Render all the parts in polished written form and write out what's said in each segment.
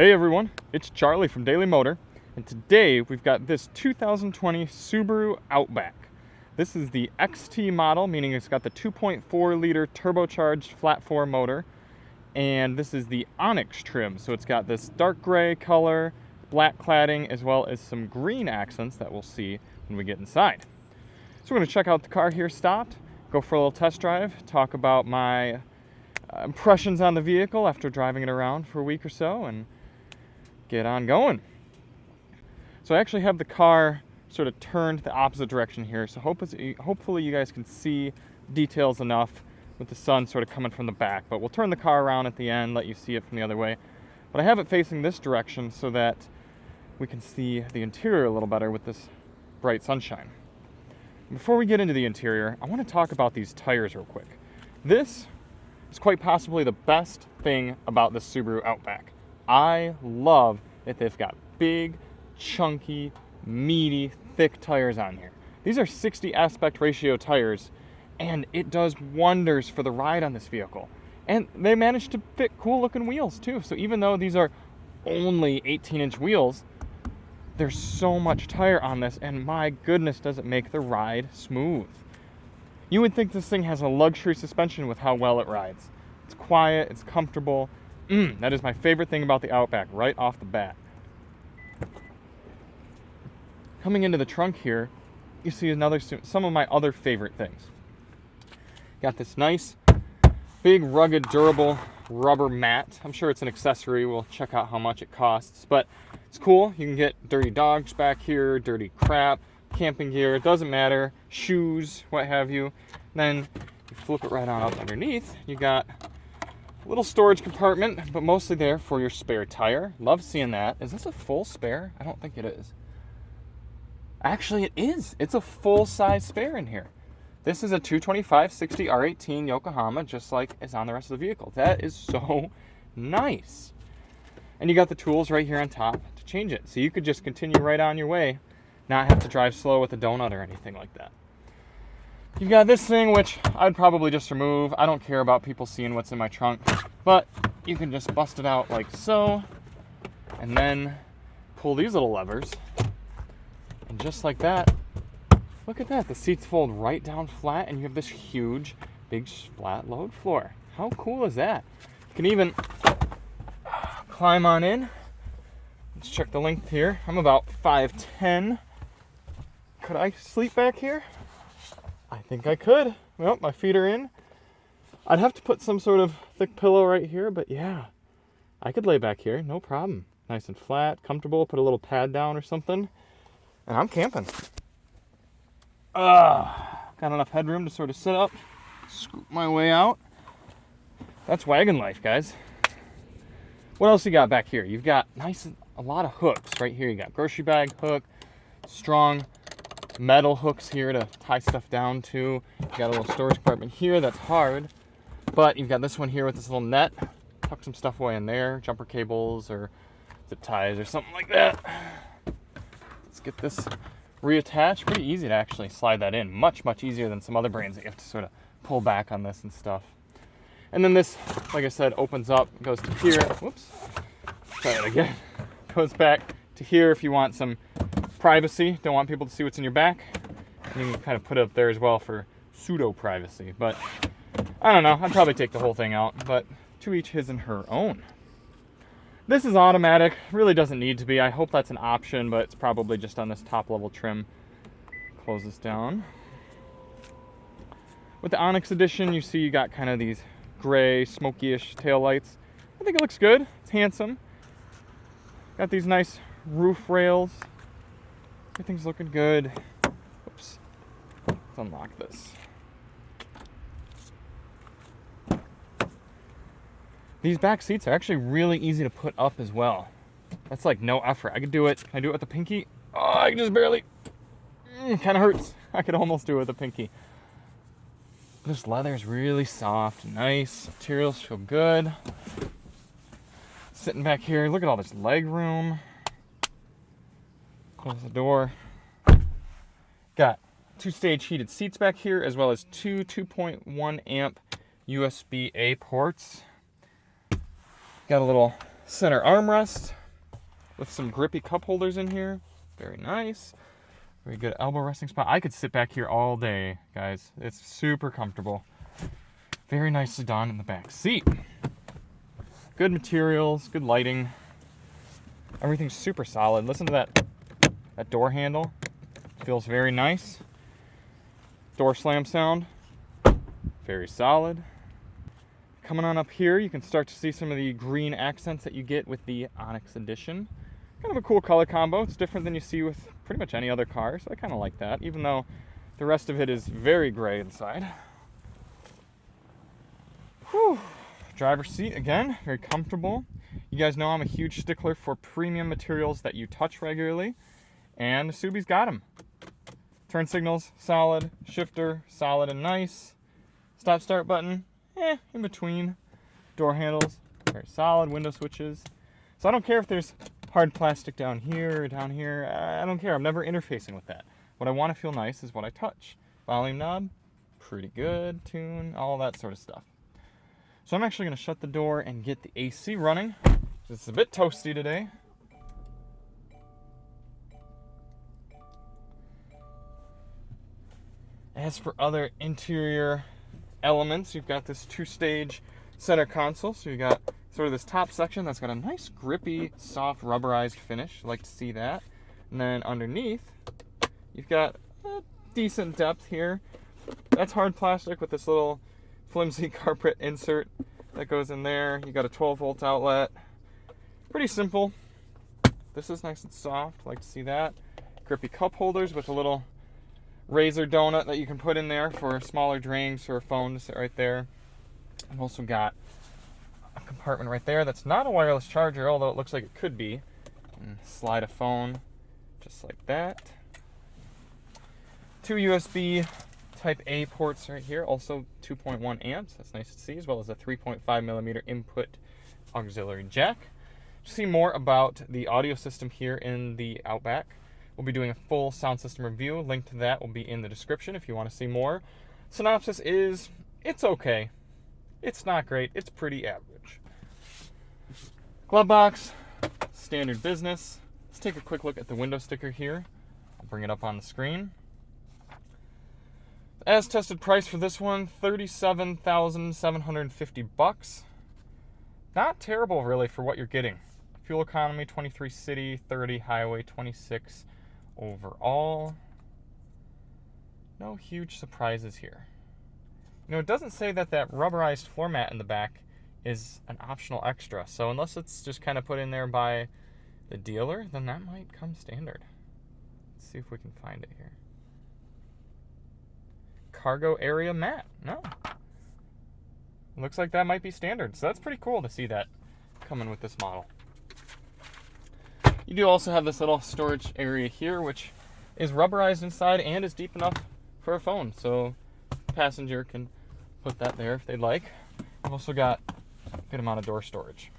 Hey everyone, it's Charlie from Daily Motor, and today we've got this 2020 Subaru Outback. This is the XT model, meaning it's got the 2.4 liter turbocharged flat 4 motor, and this is the Onyx trim, so it's got this dark gray color, black cladding, as well as some green accents that we'll see when we get inside. So we're going to check out the car here stopped, go for a little test drive, talk about my impressions on the vehicle after driving it around for a week or so, and get on going. So I actually have the car sort of turned the opposite direction here, so hopefully you guys can see details enough with the sun sort of coming from the back, but we'll turn the car around at the end, let you see it from the other way. But I have it facing this direction so that we can see the interior a little better with this bright sunshine. Before we get into the interior, I want to talk about these tires real quick. This is quite possibly the best thing about this Subaru Outback. I love that they've got big, chunky, meaty, thick tires on here. These are 60 aspect ratio tires, and it does wonders for the ride on this vehicle. And they managed to fit cool looking wheels too. So even though these are only 18-inch wheels, there's so much tire on this, and my goodness, does it make the ride smooth. You would think this thing has a luxury suspension with how well it rides. It's quiet, it's comfortable. That is my favorite thing about the Outback right off the bat. Coming into the trunk here, you see some of my other favorite things. Got this nice, big, rugged, durable rubber mat. I'm sure it's an accessory. We'll check out how much it costs, but it's cool. You can get dirty dogs back here, dirty crap, camping gear, it doesn't matter, shoes, what have you. Then you flip it right on up underneath. You got a little storage compartment, but mostly there for your spare tire. Love seeing that. Is this a full spare? I don't think it is. Actually, it is. It's a full-size spare in here. This is a 225/60 R18 Yokohama, just like is on the rest of the vehicle. That is so nice. And you got the tools right here on top to change it. So you could just continue right on your way, not have to drive slow with a donut or anything like that. You've got this thing, which I'd probably just remove. I don't care about people seeing what's in my trunk, but you can just bust it out like so, and then pull these little levers, and just like that, look at that, the seats fold right down flat, and you have this huge, big, flat load floor. How cool is that? You can even climb on in. Let's check the length here. I'm about 5'10". Could I sleep back here? I think I could. Well, my feet are in. I'd have to put some sort of thick pillow right here, but yeah, I could lay back here, no problem. Nice and flat, comfortable, put a little pad down or something, and I'm camping. Got enough headroom to sort of sit up, scoop my way out. That's wagon life, guys. What else you got back here? You've got a lot of hooks right here. You got grocery bag hook, strong metal hooks here to tie stuff down to. You got a little storage compartment here that's hard, but you've got this one here with this little net. Tuck some stuff away in there, jumper cables or zip ties or something like that. Let's get this reattached. Pretty easy to actually slide that in. Much, much easier than some other brands that you have to sort of pull back on this and stuff. And then this, like I said, opens up, goes to here. Whoops. Try that again. Goes back to here if you want some privacy. Don't want people to see what's in your back. And you can kind of put it up there as well for pseudo privacy. But I don't know. I'd probably take the whole thing out. But to each his and her own. This is automatic. Really doesn't need to be. I hope that's an option, but it's probably just on this top level trim. Close this down. With the Onyx edition, you see you got kind of these gray, smoky-ish taillights. I think it looks good. It's handsome. Got these nice roof rails. Everything's looking good. Oops. Let's unlock this. These back seats are actually really easy to put up as well. That's like no effort. I could do it. Can I do it with the pinky? Oh, I can just barely. Kind of hurts. I could almost do it with the pinky. This leather is really soft, nice. Materials feel good. Sitting back here, look at all this leg room. Close the door. Got 2-stage heated seats back here, as well as two 2.1 amp USB-A ports. Got a little Center armrest with some grippy cup holders in here. Very nice. Very good elbow resting spot. I could sit back here all day, guys. It's super comfortable. Very nicely done in the back seat. Good materials, good lighting. Everything's super solid. Listen to that door handle. Feels very nice. Door slam sound. Very solid. Coming on up here, you can start to see some of the green accents that you get with the Onyx Edition. Kind of a cool color combo. It's different than you see with pretty much any other car, so I kind of like that, even though the rest of it is very gray inside. Whew. Driver's seat, again, very comfortable. You guys know I'm a huge stickler for premium materials that you touch regularly, and the Subi's got them. Turn signals, solid. Shifter, solid and nice. Stop-start button, in between. Door handles, very solid. Window switches. So I don't care if there's hard plastic down here or down here. I don't care. I'm never interfacing with that. What I want to feel nice is what I touch. Volume knob, pretty good. Tune, all that sort of stuff. So I'm actually going to shut the door and get the AC running. It's a bit toasty today. As for other interior elements, you've got this two-stage center console. So you've got sort of this top section that's got a nice grippy, soft, rubberized finish. I like to see that. And then underneath, you've got a decent depth here. That's hard plastic with this little flimsy carpet insert that goes in there. You got a 12-volt outlet. Pretty simple. This is nice and soft. Like to see that. Grippy cup holders with a little razor donut that you can put in there for smaller drinks or a phone to sit right there. I've also got a compartment right there that's not a wireless charger, although it looks like it could be. And slide a phone just like that. Two USB Type A ports right here, also 2.1 amps. That's nice to see, as well as a 3.5 millimeter input auxiliary jack. To see more about the audio system here in the Outback, we'll be doing a full sound system review. Link to that will be in the description if you want to see more. Synopsis is, it's okay. It's not great. It's pretty average. Glove box, standard business. Let's take a quick look at the window sticker here. I'll bring it up on the screen. As tested price for this one, $37,750. Not terrible really for what you're getting. Fuel economy 23 city, 30 highway, 26 overall. No huge surprises here. You know, it doesn't say that rubberized floor mat in the back is an optional extra. So unless it's just kind of put in there by the dealer, then that might come standard. Let's see if we can find it here. Cargo area mat. No. Looks like that might be standard. So that's pretty cool to see that coming with this model. You do also have this little storage area here, which is rubberized inside and is deep enough for a phone. So the passenger can put that there if they'd like. I've also got a good amount of door storage.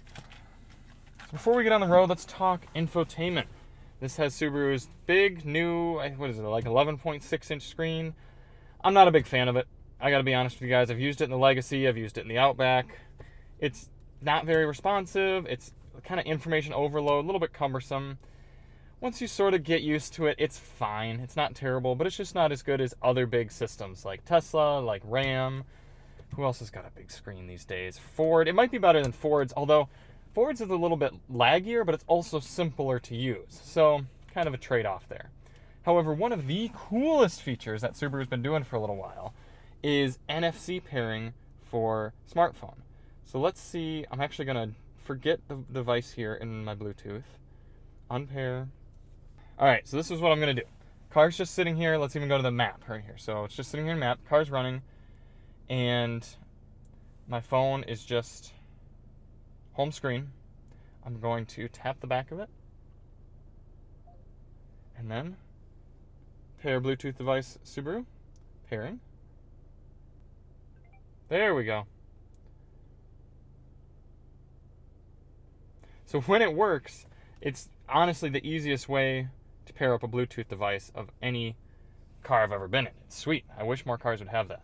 So before we get on the road, let's talk infotainment. This has Subaru's big, new, what is it, like 11.6-inch screen. I'm not a big fan of it. I gotta be honest with you guys. I've used it in the Legacy. I've used it in the Outback. It's not very responsive. It's kind of information overload, a little bit cumbersome. Once you sort of get used to it, it's fine. It's not terrible, but it's just not as good as other big systems like Tesla, like Ram. Who else has got a big screen these days? Ford. It might be better than Ford's, although Ford's is a little bit laggier, but it's also simpler to use. So, kind of a trade-off there. However, one of the coolest features that Subaru's been doing for a little while is Nfc Pairing for smartphone. So let's see. I'm actually going to forget the device here in my Bluetooth. Unpair. All right, so this is what I'm going to do. Car's just sitting here. Let's even go to the map right here. So it's just sitting here in map. Car's running. And my phone is just home screen. I'm going to tap the back of it. And then pair Bluetooth device Subaru. Pairing. There we go. So when it works, it's honestly the easiest way to pair up a Bluetooth device of any car I've ever been in. It's sweet. I wish more cars would have that.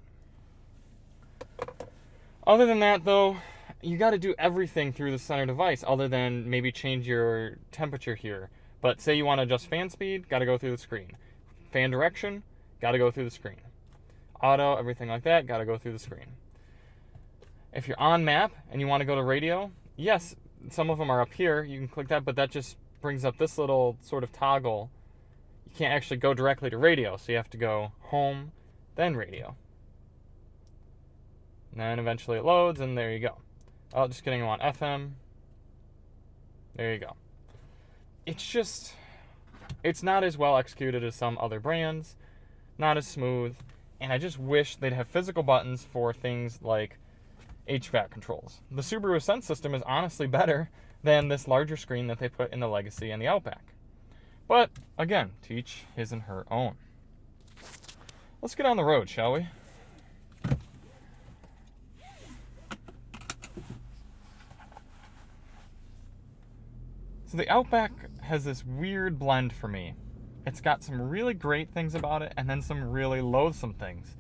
Other than that, though, you got to do everything through the center device other than maybe change your temperature here. But say you want to adjust fan speed, got to go through the screen. Fan direction, got to go through the screen. Auto, everything like that, got to go through the screen. If you're on map and you want to go to radio, yes, some of them are up here. You can click that, but that just brings up this little sort of toggle. You can't actually go directly to radio, so you have to go home, then radio. And then eventually it loads, and there you go. Oh, just kidding, I want FM. There you go. It's not as well executed as some other brands, not as smooth, and I just wish they'd have physical buttons for things like HVAC controls. The Subaru Sense system is honestly better than this larger screen that they put in the Legacy and the Outback. But, again, to each his and her own. Let's get on the road, shall we? So the Outback has this weird blend for me. It's got some really great things about it and then some really loathsome things.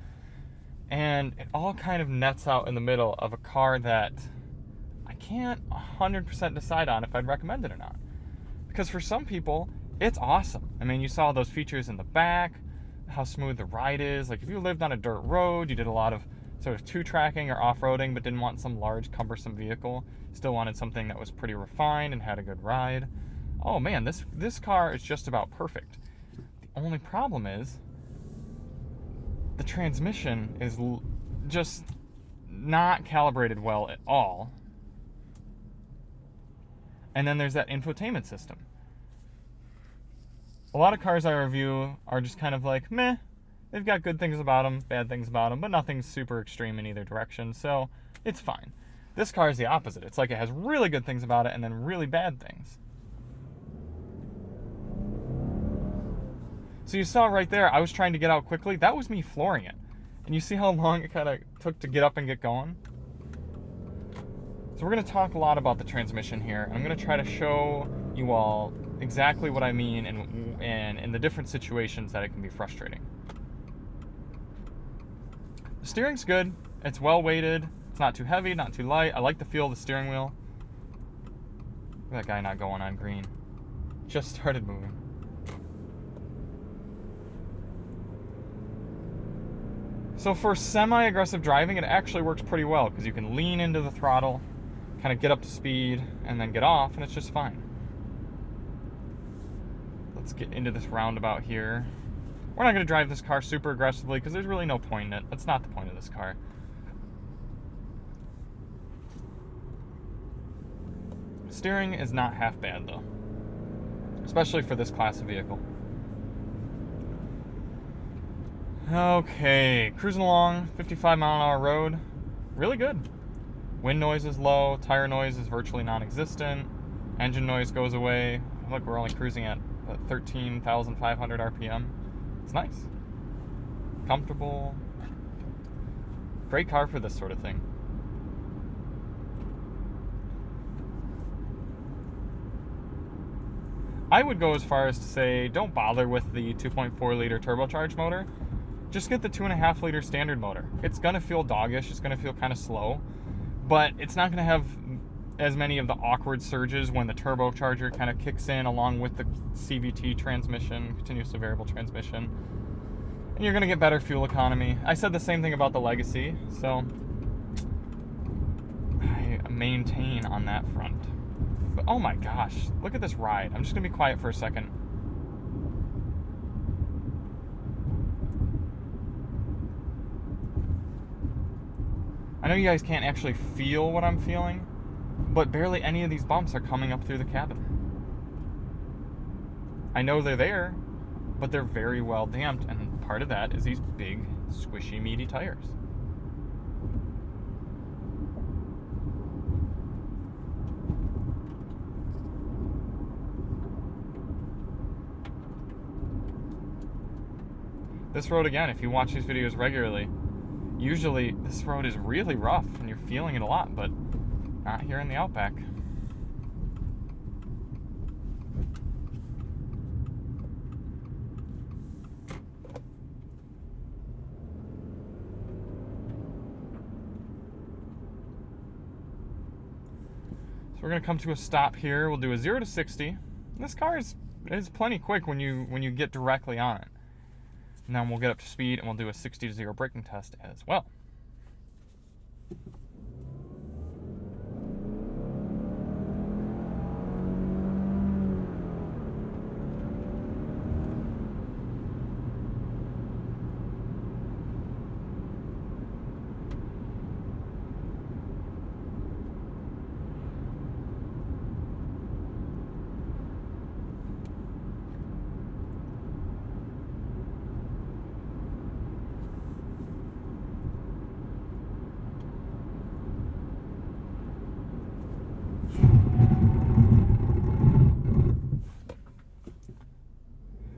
And it all kind of nets out in the middle of a car that I can't 100% decide on if I'd recommend it or not. Because for some people, it's awesome. I mean, you saw those features in the back, how smooth the ride is. Like if you lived on a dirt road, you did a lot of sort of two-tracking or off-roading, but didn't want some large, cumbersome vehicle, still wanted something that was pretty refined and had a good ride. Oh man, this car is just about perfect. The only problem is the transmission is just not calibrated well at all. And then there's that infotainment system. A lot of cars I review are just kind of like, meh. They've got good things about them, bad things about them, but nothing super extreme in either direction, so it's fine. This car is the opposite. It's like it has really good things about it and then really bad things. So you saw right there, I was trying to get out quickly. That was me flooring it. And you see how long it kind of took to get up and get going? So we're going to talk a lot about the transmission here. And I'm going to try to show you all exactly what I mean and in the different situations that it can be frustrating. The steering's good. It's well weighted. It's not too heavy, not too light. I like the feel of the steering wheel. Look at that guy not going on green. Just started moving. So for semi-aggressive driving, it actually works pretty well because you can lean into the throttle, kind of get up to speed, and then get off, and it's just fine. Let's get into this roundabout here. We're not going to drive this car super aggressively because there's really no point in it. That's not the point of this car. Steering is not half bad though, especially for this class of vehicle. Okay, cruising along, 55-mile-an-hour road, really good. Wind noise is low, tire noise is virtually non-existent, engine noise goes away. Look, we're only cruising at 13,500 RPM. It's nice. Comfortable. Great car for this sort of thing. I would go as far as to say don't bother with the 2.4 liter turbocharged motor. Just get the 2.5 liter standard motor. It's going to feel doggish, it's going to feel kind of slow, but it's not going to have as many of the awkward surges when the turbocharger kind of kicks in along with the CVT transmission, continuously variable transmission. And you're going to get better fuel economy. I said the same thing about the Legacy, so I maintain on that front. But oh my gosh, look at this ride. I'm just going to be quiet for a second. I know you guys can't actually feel what I'm feeling, but barely any of these bumps are coming up through the cabin. I know they're there, but they're very well damped, and part of that is these big, squishy, meaty tires. This road, again, if you watch these videos regularly, usually this road is really rough and you're feeling it a lot, but not here in the Outback. we're gonna come to a stop here. We'll do a 0 to 60. This car is plenty quick when you get directly on it. And then we'll get up to speed and we'll do a 60 to 0 braking test as well.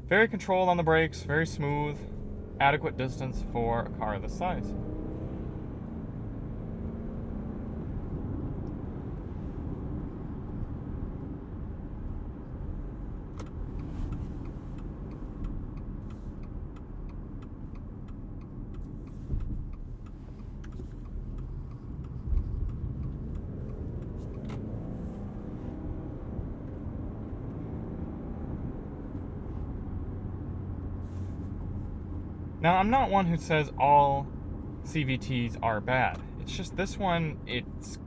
Very controlled on the brakes, very smooth, adequate distance for a car this size. Now, I'm not one who says all CVTs are bad. It's just this one, it's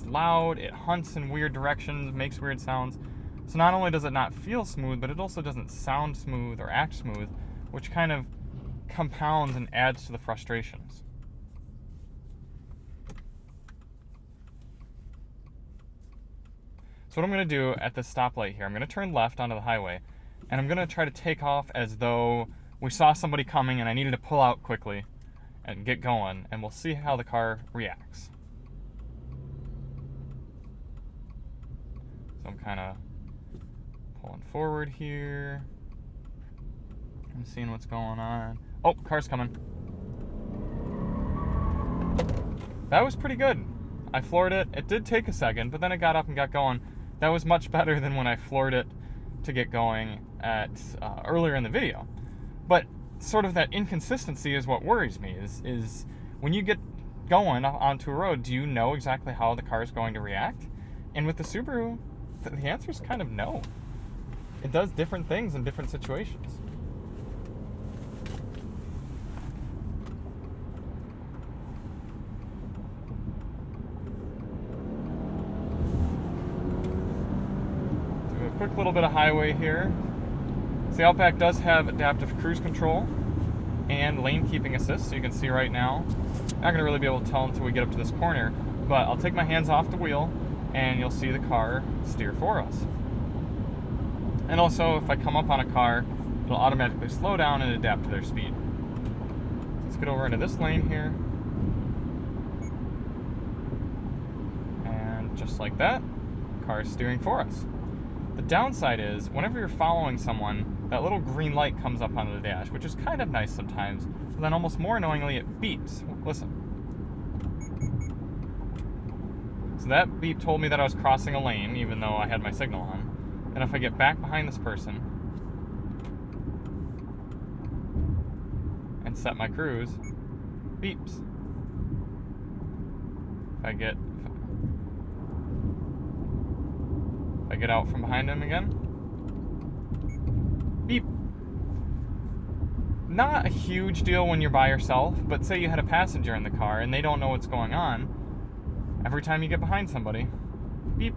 loud, it hunts in weird directions, makes weird sounds. So not only does it not feel smooth, but it also doesn't sound smooth or act smooth, which kind of compounds and adds to the frustrations. So what I'm going to do at this stoplight here, I'm going to turn left onto the highway, and I'm going to try to take off as though we saw somebody coming and I needed to pull out quickly and get going, and we'll see how the car reacts. So I'm kind of pulling forward here. I'm seeing what's going on. Oh, car's coming. That was pretty good. I floored it. It did take a second, but then it got up and got going. That was much better than when I floored it to get going at earlier in the video. But sort of that inconsistency is what worries me, is when you get going onto a road, do you know exactly how the car is going to react? And with the Subaru, the answer is kind of no. It does different things in different situations. Do a quick little bit of highway here. The Outback does have adaptive cruise control and lane keeping assist, so you can see right now. Not going to really be able to tell until we get up to this corner, but I'll take my hands off the wheel and you'll see the car steer for us. And also, if I come up on a car, it'll automatically slow down and adapt to their speed. Let's get over into this lane here. And just like that, the car is steering for us. The downside is, whenever you're following someone, that little green light comes up on the dash, which is kind of nice sometimes, but then almost more annoyingly, it beeps. Listen. So that beep told me that I was crossing a lane, even though I had my signal on. And if I get back behind this person and set my cruise, beeps. If I get out from behind him again, beep. Not a huge deal when you're by yourself, but say you had a passenger in the car and they don't know what's going on. Every time you get behind somebody, beep.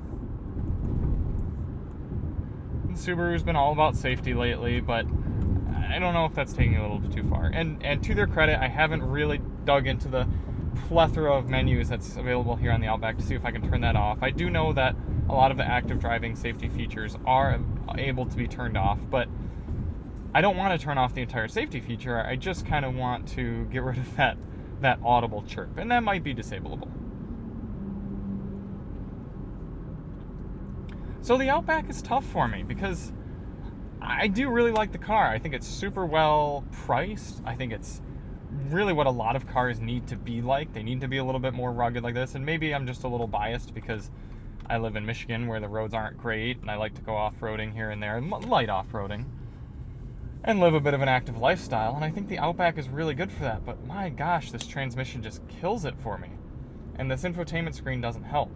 And Subaru's been all about safety lately, but I don't know if that's taking it a little bit too far. And to their credit, I haven't really dug into the plethora of menus that's available here on the Outback to see if I can turn that off. I do know that a lot of the active driving safety features are able to be turned off, but I don't want to turn off the entire safety feature. I just kind of want to get rid of that audible chirp, and that might be disableable. So the Outback is tough for me because I do really like the car. I think it's super well priced. I think it's really what a lot of cars need to be like. They need to be a little bit more rugged like this, and maybe I'm just a little biased because I live in Michigan where the roads aren't great, and I like to go off-roading here and there, light off-roading, and live a bit of an active lifestyle, and I think the Outback is really good for that, but my gosh, this transmission just kills it for me, and this infotainment screen doesn't help.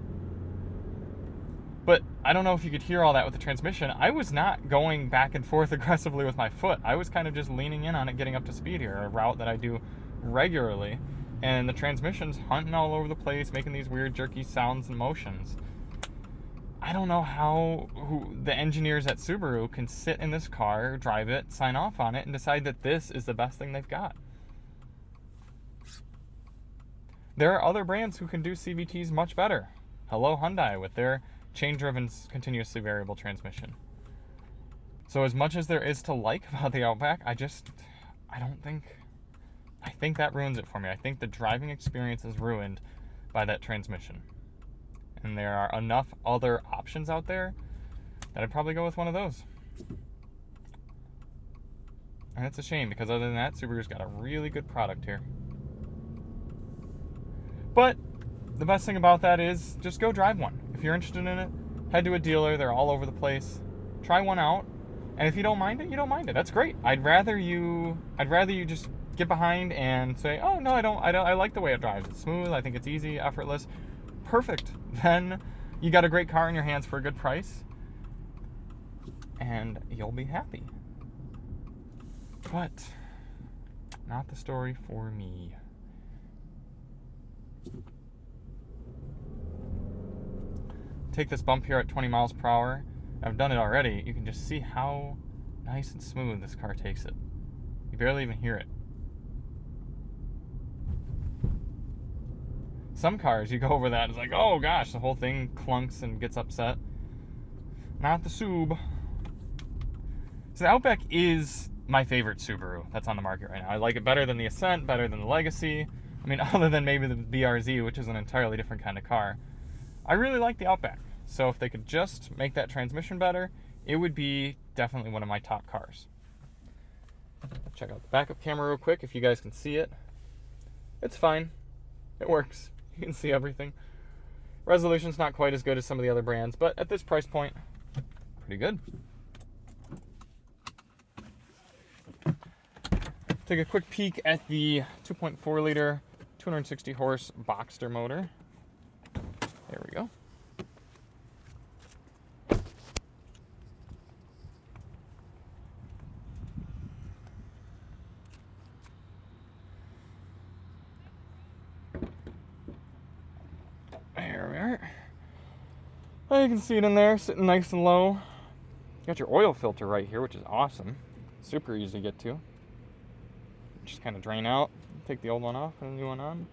But I don't know if you could hear all that with the transmission. I was not going back and forth aggressively with my foot. I was kind of just leaning in on it, getting up to speed here, a route that I do regularly. And the transmission's hunting all over the place, making these weird jerky sounds and motions. I don't know how the engineers at Subaru can sit in this car, drive it, sign off on it, and decide that this is the best thing they've got. There are other brands who can do CVTs much better. Hello Hyundai with their chain-driven continuously variable transmission. So as much as there is to like about the Outback, I think that ruins it for me. I think the driving experience is ruined by that transmission. And there are enough other options out there that I'd probably go with one of those. And it's a shame, because other than that, Subaru's got a really good product here. But the best thing about that is just go drive one. If you're interested in it, head to a dealer. They're all over the place. Try one out. And if you don't mind it, you don't mind it. That's great. I'd rather you just get behind and say, oh no, I like the way it drives. It's smooth, I think it's easy, effortless. Perfect. Then you got a great car in your hands for a good price, and you'll be happy. But not the story for me. Take this bump here at 20 miles per hour. I've done it already. You can just see how nice and smooth this car takes it. You barely even hear it. Some cars, you go over that, it's like, oh gosh, the whole thing clunks and gets upset. Not the Sub. So the Outback is my favorite Subaru that's on the market right now. I like it better than the Ascent, better than the Legacy. I mean, other than maybe the BRZ, which is an entirely different kind of car. I really like the Outback. So if they could just make that transmission better, it would be definitely one of my top cars. Check out the backup camera real quick if you guys can see it. It's fine. It works. You can see everything. Resolution's not quite as good as some of the other brands, but at this price point, pretty good. Take a quick peek at the 2.4 liter 260 horse Boxster motor. There we go. There we are. Well, you can see it in there, sitting nice and low. You got your oil filter right here, which is awesome. Super easy to get to. Just kind of drain out, take the old one off and the new one on.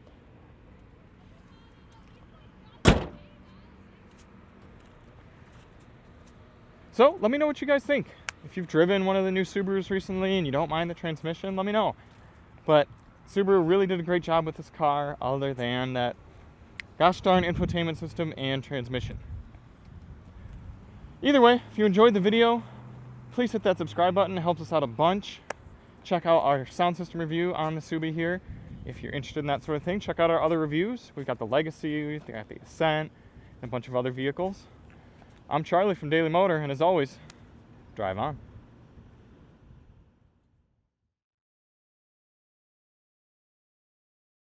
So let me know what you guys think. If you've driven one of the new Subarus recently and you don't mind the transmission, let me know. But Subaru really did a great job with this car, other than that gosh darn infotainment system and transmission. Either way, if you enjoyed the video, please hit that subscribe button. It helps us out a bunch. Check out our sound system review on the Subi here. If you're interested in that sort of thing, check out our other reviews. We've got the Legacy, we've got the Ascent, and a bunch of other vehicles. I'm Charlie from Daily Motor, and as always, drive on.